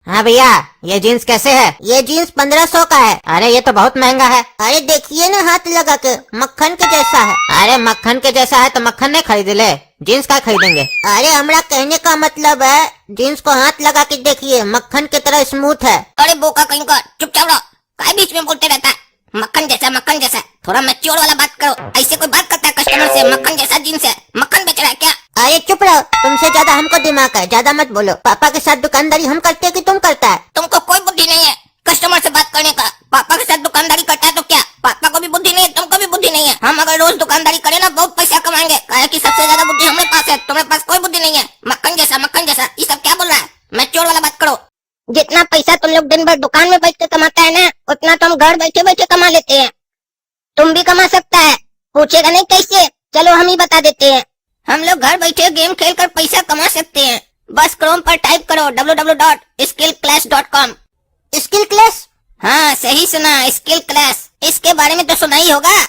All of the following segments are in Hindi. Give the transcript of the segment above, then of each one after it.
हाँ भैया, ये जीन्स कैसे है? ये जीन्स 1500 का है। अरे ये तो बहुत महंगा है। अरे देखिए ना, हाथ लगा के मक्खन के जैसा है। अरे मक्खन के जैसा है तो मक्खन नहीं खरीद ले, जीन्स का खरीदेंगे। अरे हमारा कहने का मतलब है, जीन्स को हाथ लगा के देखिए, मक्खन की तरह स्मूथ है। अरे बोका कहीं का, चुपचाप रहो, काय बीच में बोलते रहता है। मक्खन जैसा, थोड़ा मैच्योर वाला बात करो। ऐसे कोई बात करता है कस्टमर से? मक्खन जैसा जीन्स है, मक्खन बेच रहा है क्या? अरे चुप रहो, तुमसे ज्यादा हमको दिमाग है, ज्यादा मत बोलो। पापा के साथ दुकानदारी हम करते हैं कि तुम करता है? तुमको कोई बुद्धि नहीं है कस्टमर से बात करने का। पापा के साथ दुकानदारी करता है तो क्या पापा को भी बुद्धि नहीं है, तुमको भी बुद्धि नहीं है? हम अगर रोज दुकानदारी करें ना, बहुत पैसा कमाएंगे, काहे कि सबसे ज्यादा बुद्धि हमारे पास है, तुम्हारे पास कोई बुद्धि नहीं है। मक्खन जैसा ये सब क्या बोल रहा है? मैच्योर वाला बात करो। जितना पैसा तुम लोग दिन भर दुकान में बैठ के कमाता है ना, उतना तो हम घर बैठे बैठे कमा लेते हैं। तुम भी कमा सकता है, पूछेगा नहीं कैसे? चलो हम ही बता देते हैं। हम लोग घर बैठे गेम खेलकर पैसा कमा सकते हैं। बस क्रोम पर टाइप करो www.skillclash.com। Skill class? हाँ सही सुना, स्किल क्लास। इसके बारे में तो सुना ही होगा।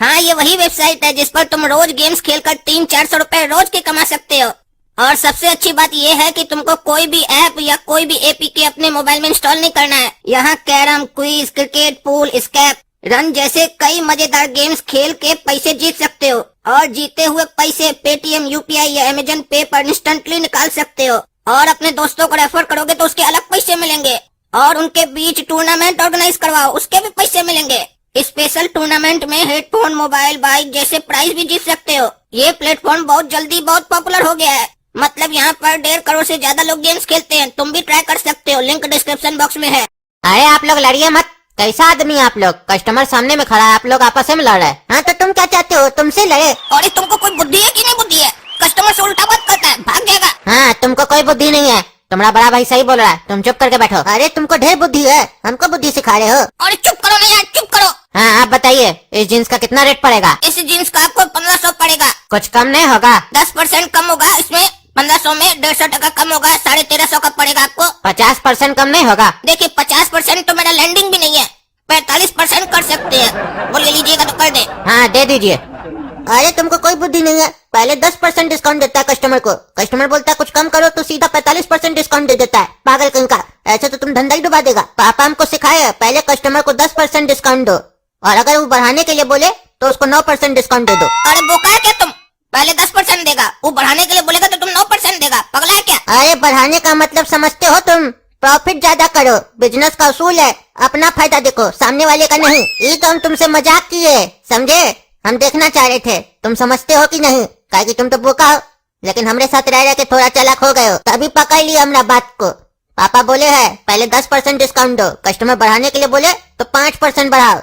हाँ, ये वही वेबसाइट है जिस पर तुम रोज गेम्स खेलकर 300-400 रुपए रोज के कमा सकते हो। और सबसे अच्छी बात ये है कि तुमको कोई भी ऐप या कोई भी एपीके अपने मोबाइल में इंस्टॉल नहीं करना है। यहाँ कैरम, क्विज, क्रिकेट, पूल, स्कैप, रन जैसे कई मजेदार गेम्स खेल के पैसे जीत सकते हो। और जीते हुए पैसे पेटीएम, यूपीआई या अमेजन पे पर इंस्टेंटली निकाल सकते हो। और अपने दोस्तों को रेफर करोगे तो उसके अलग पैसे मिलेंगे। और उनके बीच टूर्नामेंट ऑर्गेनाइज करवाओ, उसके भी पैसे मिलेंगे। स्पेशल टूर्नामेंट में हेडफोन, मोबाइल, बाइक जैसे प्राइज भी जीत सकते हो। ये प्लेटफॉर्म बहुत जल्दी बहुत पॉपुलर हो गया है। मतलब यहाँ पर 1.5 करोड़ से ज्यादा लोग गेम्स खेलते हैं। तुम भी ट्राई कर सकते हो, लिंक डिस्क्रिप्शन बॉक्स में है। अरे आप लोग लड़िए मत, कैसा आदमी आप लोग? कस्टमर सामने में खड़ा है, आप लोग आपस में लड़ रहे हैं। हाँ तो तुम क्या चाहते हो, तुमसे लड़े? और तुमको कोई बुद्धि है कि नहीं बुद्धि है? कस्टमर से उल्टा बात करता है, भाग जाएगा। हाँ, तुमको कोई बुद्धि नहीं है, तुम्हारा बड़ा भाई सही बोल रहा है, तुम चुप करके बैठो। अरे तुमको ढेर बुद्धि है, हमको बुद्धि सिखा रहे हो। और चुप करो नहीं यार, चुप करो। हाँ आप बताइए, इस जीन्स का कितना रेट पड़ेगा? इस जीन्स का आपको 1500 पड़ेगा। कुछ कम नहीं होगा? 10% कम होगा इसमें। 1500 में 150 टका कम होगा, 1350 का पड़ेगा आपको। 50% कम नहीं होगा? देखिए 50% तो मेरा लैंडिंग भी नहीं है, 45% कर सकते हैं। बोलिए लीजिएगा तो कर दे। हाँ दे दीजिए। अरे तुमको कोई बुद्धि नहीं है, पहले 10% डिस्काउंट देता है कस्टमर को। कस्टमर बोलता है कुछ कम करो तो सीधा 45% डिस्काउंट दे देता है। पागल कहीं का, ऐसे तो तुम धंधा ही डुबा देगा। पापा हमको सिखाया, पहले कस्टमर को 10% डिस्काउंट दो, और अगर वो बढ़ाने के लिए बोले तो उसको 9% डिस्काउंट दे दो। अरे बोका है क्या तुम? पहले 10% देगा, वो बढ़ाने के लिए बोलेगा तो तुम 9% देगा। पगला है क्या? अरे बढ़ाने का मतलब समझते हो तुम? प्रॉफिट ज्यादा करो, बिजनेस का उसूल है, अपना फायदा देखो, सामने वाले का नहीं। ये तो हम तुमसे मजाक किए, समझे? हम देखना चाह रहे थे तुम समझते हो कि नहीं, काहे कि तुम तो बोका हो, लेकिन हमरे साथ रह रहे के थोड़ा चालाक हो गए हो, तभी पकड़ लिया हमरा बात को। पापा बोले है पहले 10% डिस्काउंट दो, कस्टमर बढ़ाने के लिए बोले तो 5% बढ़ाओ,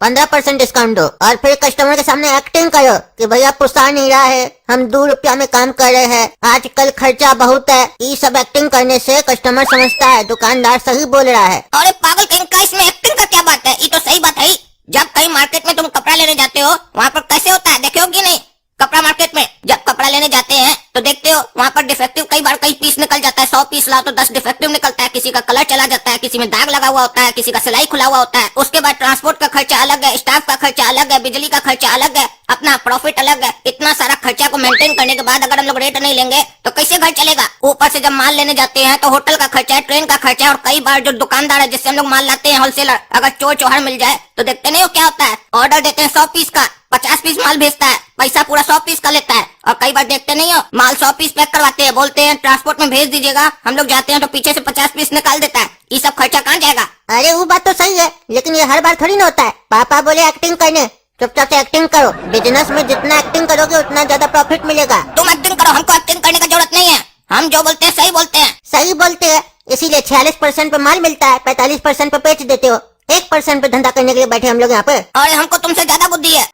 15% डिस्काउंट दो, और फिर कस्टमर के सामने एक्टिंग करो कि भैया पुसा नहीं रहा है, हम 2 रुपया में काम कर रहे हैं, आजकल खर्चा बहुत है। ये सब एक्टिंग करने से कस्टमर समझता है दुकानदार सही बोल रहा है। अरे पागल कहीं का, इसमें एक्टिंग का क्या बात है? ये तो सही बात है। जब कहीं मार्केट में तुम कपड़ा लेने जाते हो, वहाँ पर कैसे होता है देखे हो कि नहीं? कपड़ा मार्केट में जब कपड़ा लेने जाते हैं तो देखते हो वहाँ पर डिफेक्टिव कई बार कई पीस निकल जाता है। 100 पीस लाओ तो 10 डिफेक्टिव निकलता है, किसी का कलर चला जाता है, किसी में दाग लगा हुआ होता है, किसी का सिलाई खुला हुआ होता है। उसके बाद ट्रांसपोर्ट का खर्चा अलग है, स्टाफ का खर्चा अलग है, बिजली का खर्चा अलग है, अपना प्रॉफिट अलग है। इतना सारा खर्चा को मेंटेन करने के बाद अगर हम लोग रेट नहीं लेंगे तो कैसे घर चलेगा? ऊपर से जब माल लेने जाते हैं तो होटल का खर्चा है, ट्रेन का खर्चा है, और कई बार जो दुकानदार है जिससे हम लोग माल लाते हैं होलसेलर, अगर चोर चौहार मिल जाए तो देखते नहीं हो क्या होता है? ऑर्डर देते हैं 100 पीस का, 50 पीस माल भेजता है, पैसा पूरा 100 पीस का लेता है। और कई बार देखते नहीं हो, माल 100 पीस पैक करवाते हैं, बोलते हैं ट्रांसपोर्ट में भेज दीजिएगा, हम लोग जाते हैं तो पीछे से 50 पीस निकाल देता है। ये सब खर्चा कहाँ जाएगा? अरे वो बात तो सही है, लेकिन ये हर बार थोड़ी ना होता है। पापा बोले एक्टिंग करने, चुपचाप से एक्टिंग करो। बिजनेस में जितना एक्टिंग करोगे उतना ज्यादा प्रॉफिट मिलेगा। तुम एक्टिंग करो, हमको एक्टिंग करने की जरूरत नहीं है। हम जो बोलते हैं सही बोलते हैं। सही बोलते हैं, इसीलिए 46% पे माल मिलता है, 45% पे बेच देते हो, 1% पे धंधा करने के लिए बैठे हम लोग यहाँ पे। अरे हमको तुमसे ज्यादा बुद्धि है।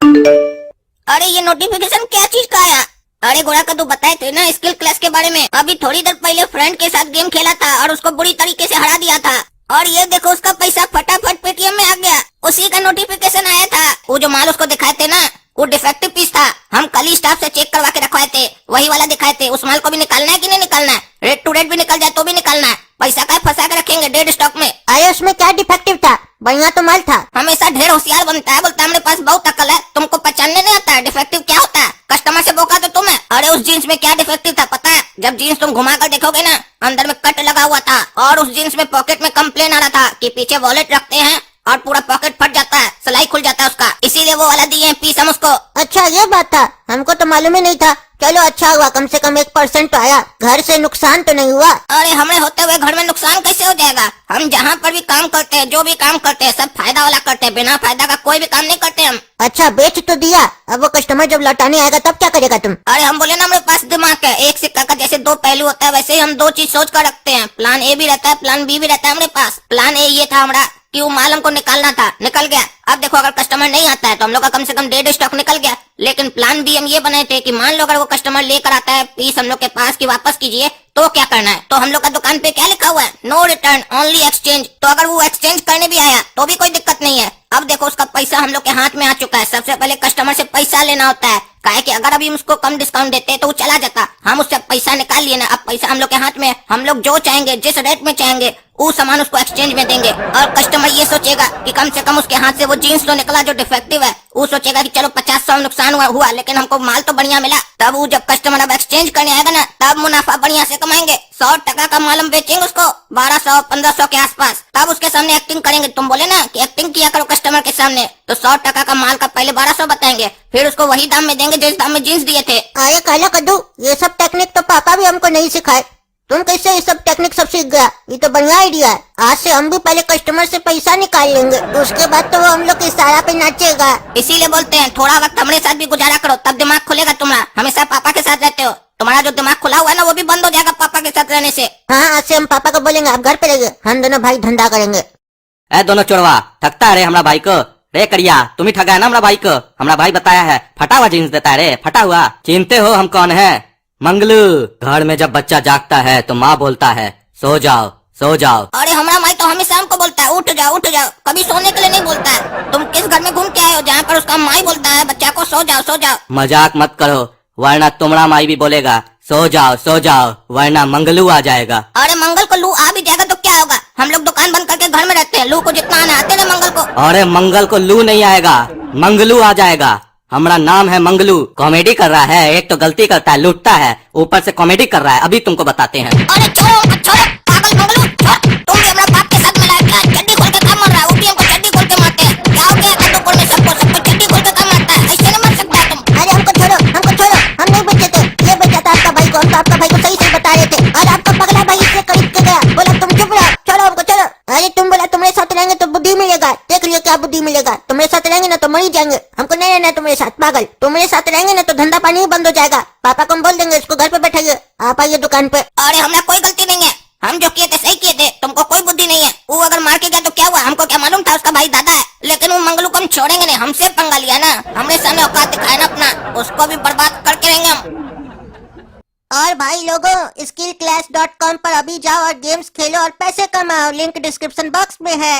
अरे ये नोटिफिकेशन क्या चीज का आया? अरे गोरा का तू बताए थे ना स्किल क्लास के बारे में। अभी थोड़ी देर पहले फ्रेंड के साथ गेम खेला था और उसको बुरी तरीके से हरा दिया था, और ये देखो उसका पैसा फटाफट पेटीएम में आ गया। उसी का नोटिफिकेशन आया था। वो जो माल उसको दिखाए थे ना, वो डिफेक्टिव पीस था। हम कल ही स्टाफ से चेक करवा के रखवाए थे, वही वाला दिखाए थे। उस माल को भी निकालना है कि नहीं निकालना है? रेट टू रेट भी निकल जाए तो भी निकालना है। पैसा का फंसा के रखेंगे डेड स्टॉक में। अरे उसमें क्या डिफेक्टिव था, बढ़िया तो माल था। हमेशा ढेर होशियार बनता है, बोलता है मेरे पास बहुत अकल है, तुमको पहचानने नहीं आता है डिफेक्टिव क्या होता है। कस्टमर से बोका तो तुम है। अरे उस जीन्स में क्या डिफेक्टिव था पता है? जब जीन्स तुम घुमा कर देखोगे ना, अंदर में कट लगा हुआ था और उस जीन्स में पॉकेट में कंप्लेन आ रहा था कि पीछे वॉलेट रखते हैं और पूरा पॉकेट फट जाता है, सिलाई खुल जाता है उसका, इसीलिए वो वाला दिए हैं पीस हम उसको। अच्छा ये बात था, हमको तो मालूम ही नहीं था। चलो अच्छा हुआ, कम से कम 1% तो आया, घर से नुकसान तो नहीं हुआ। अरे हमें होते हुए घर में नुकसान कैसे हो जाएगा? हम जहाँ पर भी काम करते हैं, जो भी काम करते हैं, सब फायदा वाला करते हैं, बिना फायदा का कोई भी काम नहीं करते हम। अच्छा बेच तो दिया, अब वो कस्टमर जब लौटाने आएगा तब क्या करेगा तुम? अरे हम बोले ना हमारे पास दिमाग है, एक सिक्का का जैसे दो पहलू होता है वैसे ही हम दो चीज सोच कर रखते हैं। प्लान ए भी रहता है, प्लान बी भी रहता है हमारे पास। प्लान ए ये था हमारा कि वो माल हमको निकालना था, निकल गया। अब देखो अगर कस्टमर नहीं आता है तो हम लोग का कम से कम डेढ़ स्टॉक निकल गया। लेकिन प्लान बी हम ये बनाए थे कि मान लो अगर वो कस्टमर लेकर आता है पीस हम लोग के पास की वापस कीजिए, तो क्या करना है? तो हम लोग का दुकान पे क्या लिखा हुआ है? No return only exchange. तो अगर वो एक्सचेंज करने भी आया तो भी कोई दिक्कत नहीं है। अब देखो उसका पैसा हम लोग के हाथ में आ चुका है। सबसे पहले कस्टमर से पैसा लेना होता है, काहे कि अगर अभी हम उसको कम डिस्काउंट देते तो वो चला जाता। हम उससे पैसा निकाल लिए ना, अब पैसा हम लोग के हाथ में है। हम लोग जो चाहेंगे, जिस रेट में चाहेंगे, वो सामान उसको एक्सचेंज में देंगे। और कस्टमर ये सोचेगा कि कम से कम उसके हाथ से वो जीन्स तो निकला जो डिफेक्टिव है। वो सोचेगा कि चलो 50-100 नुकसान हुआ लेकिन हमको माल तो बढ़िया मिला। तब वो जब कस्टमर अब एक्सचेंज करने आएगा ना, तब मुनाफा बढ़िया से कमाएंगे। 100 टका का माल हम बेचेंगे उसको 1200-1500 के आसपास। तब उसके सामने एक्टिंग करेंगे। तुम बोले ना कि एक्टिंग किया करो कस्टमर के सामने, तो 100 टका का माल का पहले 1200 बताएंगे, फिर उसको वही दाम में देंगे जिस दाम में जीन्स दिए थे। अरे काला कद्दू, ये सब टेक्निक तो पापा भी हमको नहीं सिखाए। तुम कैसे ये सब टेक्निक सब सीख गया? ये तो बढ़िया आइडिया है। आज से हम भी पहले कस्टमर से पैसा निकाल लेंगे, उसके बाद तो वो हम लोग के इशारा पे नाचेगा। इसीलिए बोलते हैं थोड़ा वक्त हमारे साथ भी गुजारा करो, तब दिमाग खुलेगा तुम्हारा। हमेशा पापा के साथ रहते हो, तुम्हारा जो दिमाग खुला हुआ है ना वो भी बंद हो जाएगा पापा के साथ रहने से। हाँ, आज से हम पापा को बोलेंगे आप घर पे रहिए, हम दोनों भाई धंधा करेंगे। ए दोनों चोरवा, ठगता है रे हमारा भाई को। रे करिया, तुम ही ठगा है ना हमारा भाई को। हमारा भाई बताया है फटा हुआ जीन्स देता है रे, फटा हुआ। चिंते हो हम कौन है? मंगलू। घर में जब बच्चा जागता है तो माँ बोलता है सो जाओ सो जाओ। अरे हमारा माई तो हमेशा हमको बोलता है उठ जाओ उठ जाओ, कभी सोने के लिए नहीं बोलता है। तुम किस घर में घूम के आए हो जहाँ पर उसका माई बोलता है बच्चा को सो जाओ सो जाओ? मजाक मत करो, वरना तुम्हारा माई भी बोलेगा सो जाओ, वरना मंगलू आ जाएगा। अरे मंगल को लू आ भी जाएगा तो क्या होगा? हम लोग दुकान बंद करके घर में रहते हैं, लू को जितना आना आते ना मंगल को। अरे मंगल को लू नहीं आएगा, मंगलू आ जाएगा। हमारा नाम है मंगलू। कॉमेडी कर रहा है, एक तो गलती करता है, लूटता है, ऊपर से कॉमेडी कर रहा है। अभी तुमको बताते हैं। अरे छोड़ो छोड़ो पागल मंगलू, छोड़। तुम भी अपना बाप के साथ मिला क्या? चड्डी खोल के काम मार रहा है, वो भी हमको चड्डी खोल के मारते हैं। क्या हो गया कद्दूपुर में सबको चड्डी खोल के काम मारता है, ऐसे नहीं मार सकता है तुम। अरे हमको छोड़ो, हम नहीं बचे थे, ये बचा था आपका भाई को। हम तो आपका भाई को सही से बता रहे थे और आपका पगला भाई इससे खरीद के गया, बोला तुम चुप रहो, छोड़ो हमको छोड़ो। अरे तुम बोला तुम्हारे साथ रहेंगे तो बुद्धि मिलेगा, देख लियो क्या बुद्धि मिलेगा। तुम्हारे साथ रहेंगे ना तो मर ही जाएंगे, हमको नहीं रहना है तुम्हारे साथ। पागल, तुम्हारे साथ रहेंगे ना तो धंधा पानी ही बंद हो जाएगा। पापा को हम बोल देंगे इसको घर पे बैठाइए, आप आइए दुकान पे। अरे हमारा कोई गलती नहीं है, हम जो किए थे सही किए थे, तुमको कोई बुद्धि नहीं है। वो अगर मार के गया तो क्या हुआ? हमको क्या मालूम था उसका भाई दादा है? लेकिन वो मंगलू को हम छोड़ेंगे नहीं, हमसे पंगा लिया ना, हमारे सामने औकात दिखाया ना अपना, उसको भी बर्बाद करके रहेंगे हम। और भाई लोगों, skillclass.com पर अभी जाओ और गेम्स खेलो और पैसे कमाओ, लिंक डिस्क्रिप्शन बॉक्स में है।